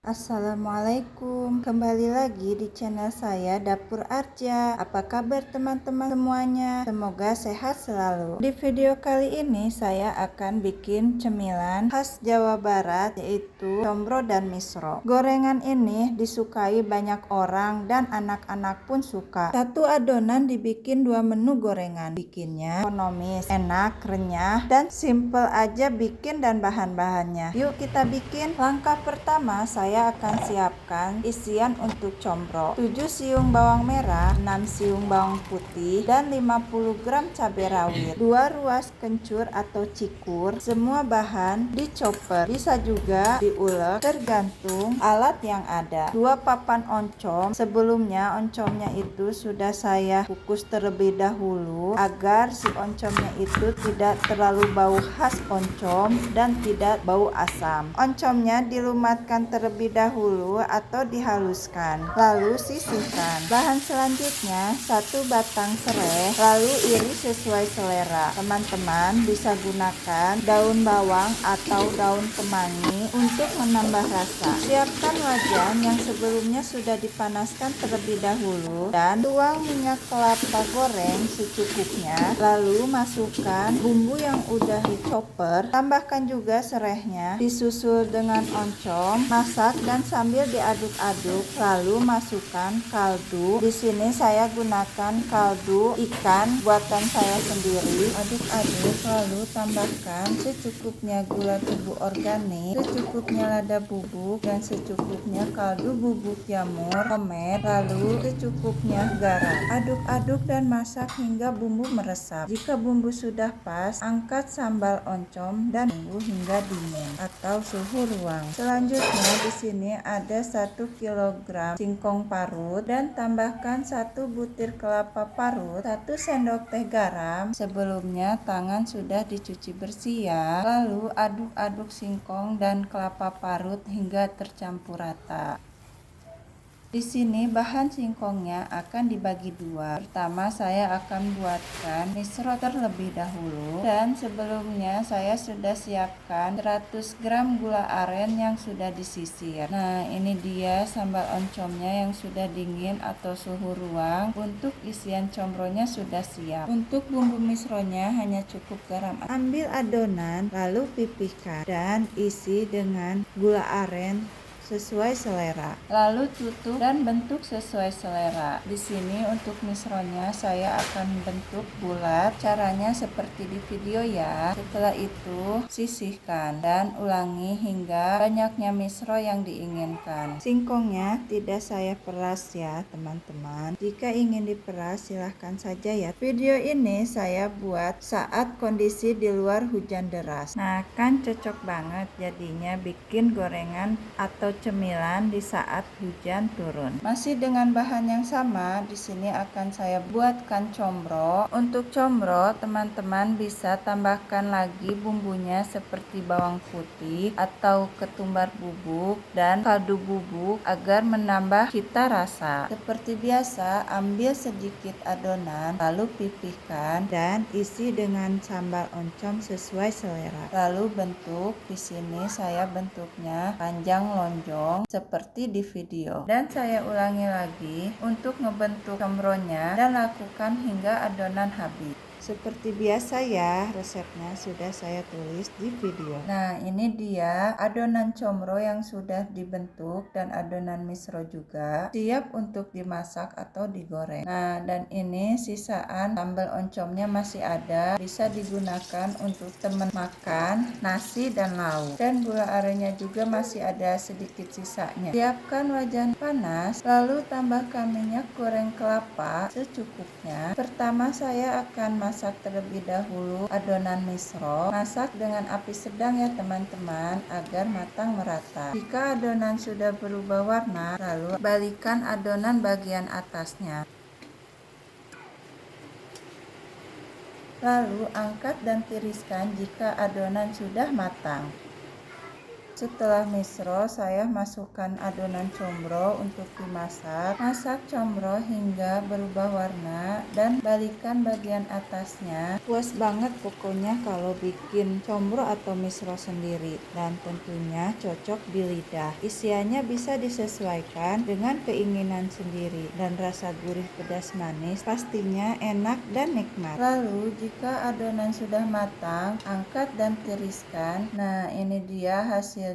Assalamualaikum, kembali lagi di channel saya Dapur Arja. Apa kabar teman-teman semuanya? Semoga sehat selalu. Di video kali ini saya akan bikin cemilan khas Jawa Barat, yaitu combro dan misro. Gorengan ini disukai banyak orang dan anak-anak pun suka. Satu adonan dibikin 2 menu gorengan. Bikinnya ekonomis, enak, renyah, dan simple aja bikin dan bahan-bahannya. Yuk kita bikin. Langkah pertama, saya akan siapkan isian untuk combro. 7 siung bawang merah, 6 siung bawang putih, dan 50 gram cabai rawit, 2 ruas kencur atau cikur. Semua bahan di chopper, bisa juga diulek tergantung alat yang ada. 2 papan oncom. Sebelumnya oncomnya itu sudah saya kukus terlebih dahulu agar si oncomnya itu tidak terlalu bau khas oncom dan tidak bau asam. Oncomnya dilumatkan terlebih dahulu atau dihaluskan, lalu sisihkan. Bahan selanjutnya 1 batang serai, lalu iris sesuai selera. Teman-teman bisa gunakan daun bawang atau daun kemangi untuk menambah rasa. Siapkan wajan yang sebelumnya sudah dipanaskan terlebih dahulu dan tuang minyak kelapa goreng secukupnya, lalu masukkan bumbu yang udah dichopper, tambahkan juga serainya, disusul dengan oncom, masak dan sambil diaduk-aduk, lalu masukkan kaldu. Di sini saya gunakan kaldu ikan buatan saya sendiri. Aduk-aduk, lalu tambahkan secukupnya gula bubuk organik, secukupnya lada bubuk, dan secukupnya kaldu bubuk jamur homemade, lalu secukupnya garam. Aduk-aduk dan masak hingga bumbu meresap. Jika bumbu sudah pas, angkat sambal oncom dan tunggu hingga dingin atau suhu ruang. Selanjutnya di sini ada 1 kg singkong parut dan tambahkan 1 butir kelapa parut, 1 sendok teh garam. Sebelumnya tangan sudah dicuci bersih ya. Lalu aduk-aduk singkong dan kelapa parut hingga tercampur rata. Di sini bahan singkongnya akan dibagi 2. Pertama saya akan buatkan misro terlebih dahulu, dan sebelumnya saya sudah siapkan 100 gram gula aren yang sudah disisir. Nah, ini dia sambal oncomnya yang sudah dingin atau suhu ruang. Untuk isian combronya sudah siap. Untuk bumbu misronya hanya cukup garam. Ambil adonan lalu pipihkan dan isi dengan gula aren sesuai selera. Lalu tutup dan bentuk sesuai selera. Di sini untuk misronya saya akan bentuk bulat. Caranya seperti di video ya. Setelah itu sisihkan dan ulangi hingga banyaknya misro yang diinginkan. Singkongnya tidak saya peras ya teman-teman. Jika ingin diperas silahkan saja ya. Video ini saya buat saat kondisi di luar hujan deras. Nah, kan cocok banget jadinya bikin gorengan atau cemilan di saat hujan turun. Masih dengan bahan yang sama, di sini akan saya buatkan combro. Untuk combro, teman-teman bisa tambahkan lagi bumbunya seperti bawang putih atau ketumbar bubuk dan kaldu bubuk agar menambah cita rasa. Seperti biasa, ambil sedikit adonan, lalu pipihkan dan isi dengan sambal oncom sesuai selera. Lalu bentuk, di sini saya bentuknya panjang lonjong seperti di video, dan saya ulangi lagi untuk ngebentuk combronya dan lakukan hingga adonan habis. Seperti biasa ya, resepnya sudah saya tulis di video. Nah, ini dia adonan combro yang sudah dibentuk dan adonan misro juga siap untuk dimasak atau digoreng. Nah, dan ini sisaan sambal oncomnya masih ada, bisa digunakan untuk teman makan nasi dan lauk. Dan gula arennya juga masih ada sedikit sisanya. Siapkan wajan panas, lalu tambahkan minyak goreng kelapa secukupnya. Pertama saya akan masak terlebih dahulu adonan misro. Masak dengan api sedang ya teman-teman agar matang merata. Jika adonan sudah berubah warna, lalu balikkan adonan bagian atasnya. Lalu angkat dan tiriskan jika adonan sudah matang. Setelah misro, saya masukkan adonan combro untuk dimasak. Masak combro hingga berubah warna dan balikan bagian atasnya. Puas banget pokoknya kalau bikin combro atau misro sendiri, dan tentunya cocok di lidah. Isiannya bisa disesuaikan dengan keinginan sendiri, dan rasa gurih pedas manis pastinya enak dan nikmat. Lalu jika adonan sudah matang, angkat dan tiriskan. Nah, ini dia hasil.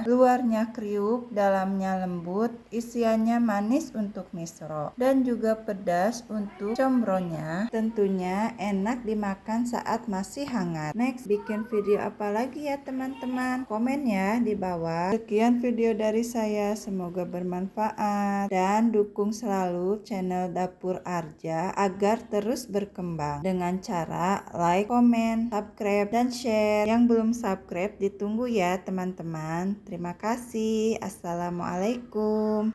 Luarnya kriuk, dalamnya lembut, isiannya manis untuk misro dan juga pedas untuk combronya. Tentunya enak dimakan saat masih hangat. Next, bikin video apa lagi ya teman-teman? Komen ya di bawah. Sekian video dari saya, semoga bermanfaat dan dukung selalu channel Dapur Arja agar terus berkembang dengan cara like, komen, subscribe, dan share. Yang belum subscribe ditunggu ya teman-teman. Terima kasih. Assalamualaikum.